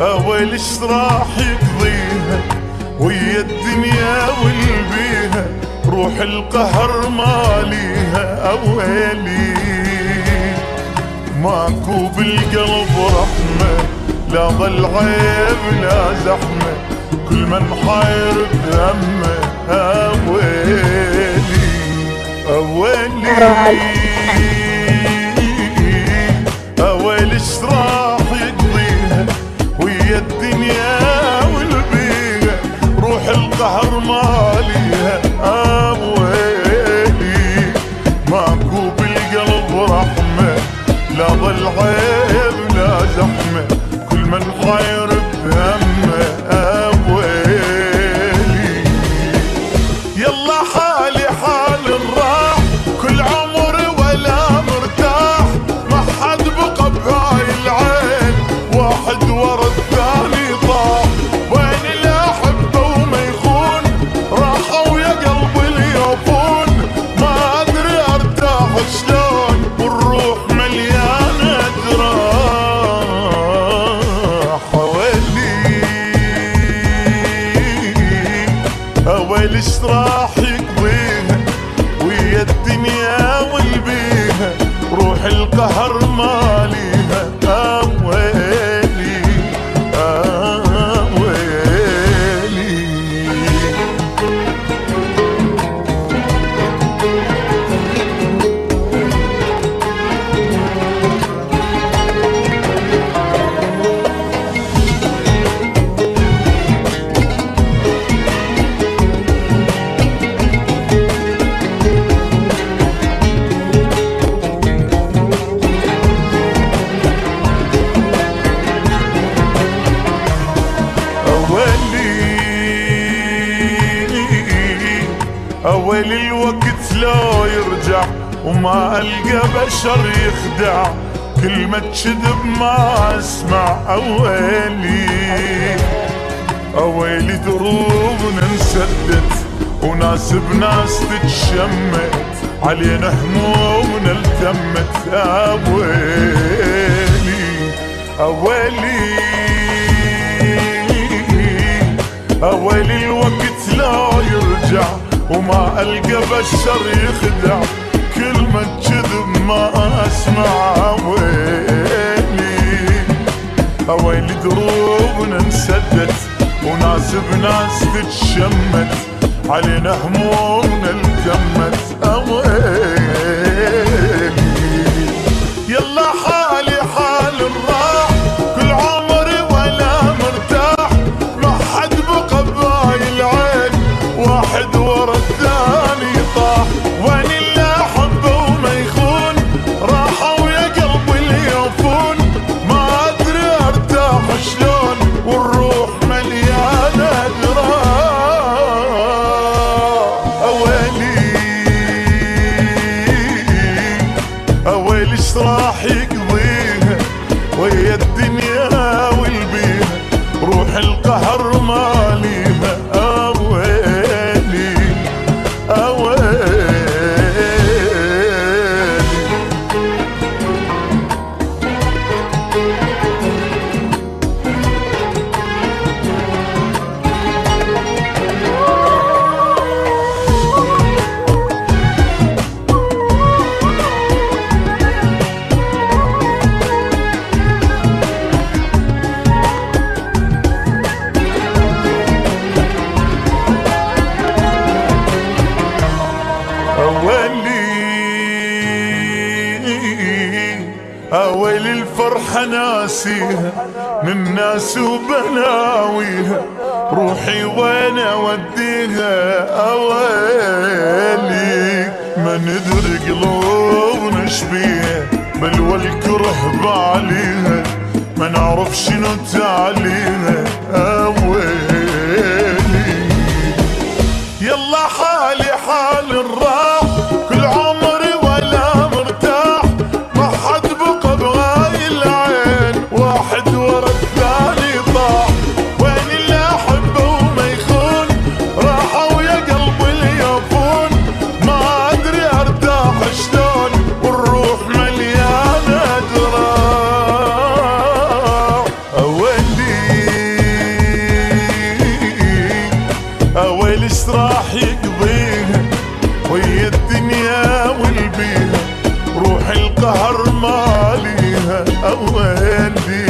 اويلي ايش راح يقضيها ويا الدنيا والبيها، روح القهر ماليها. اويلي ماكو بالقلب رحمة، لا ظل عيب لا زحمة، كل من حاير بهمه. اويلي اويلي اويلي ايش راح يقضيها ويا الدنيا والبيها، روح القهر ماليها. اويلي ماكو بالقلب رحمة، لا ظل عيب لا زحمة، كل من حاير بهمه. اويلي يلا حالي حال الراح، كل عمري ولا مرتاح، ما حد بقى بهاي العين، واحد ورا الثاني طاح. وين الاحبه وما يخون، راحوا ويا قلبي اليوفون، ما ادري ارتاح شلون والروح مليانه جراح. اويلي ايش راح يقضيها ويا الدنيا والبيها، روح القهر ماليها. اويلي اويلي اويلي الوقت لو يرجع وما القى بشر يخدع، كلمة كذب ما اسمع. اويلي اويلي دروبنا انسدت وناس بناس تتشمت، علينا همومنا التمت. اويلي اويلي اويلي الوقت لا يرجع وما القى بشر يخدع، كلمة كذب ما اسمع. اويلي اويلي دروبنا انسدت وناس بناس تتشمت، علينا همومنا التمت. اويلي يلا حالي حال الراح، كل عمري ولا مرتاح، ما حد بقى بهاي العين، واحد ورا الثاني طاح. وين اللي احبه وما يخون، راحوا ويا قلبي اليوفون، ما ادري ارتاح شلون والروح مليانه جراح. اويلي اويلي ايش راح يقضيها ويا الدنيا والبيها، روح القهر ماليها. اويلي اويلي اويلي الفرحة ناسيها من ناس وبلاويها، روحي وين اوديها. اويلي ما ندري قلوبنا شبيها، بل والكره بعليها، ما نعرف شنو تعليها. اويلي يلا حالي حال الراح، كل عمري ولا مرتاح، ما حد بقى بهاي العين، واحد ورا الثاني طاح. وين اللي احبه وما يخون، راحوا ويا قلبي اليوفون، ما ادري ارتاح شلون ويلش راح يقضيها ويا الدنيا والبيها روح القهر ماليها وين دي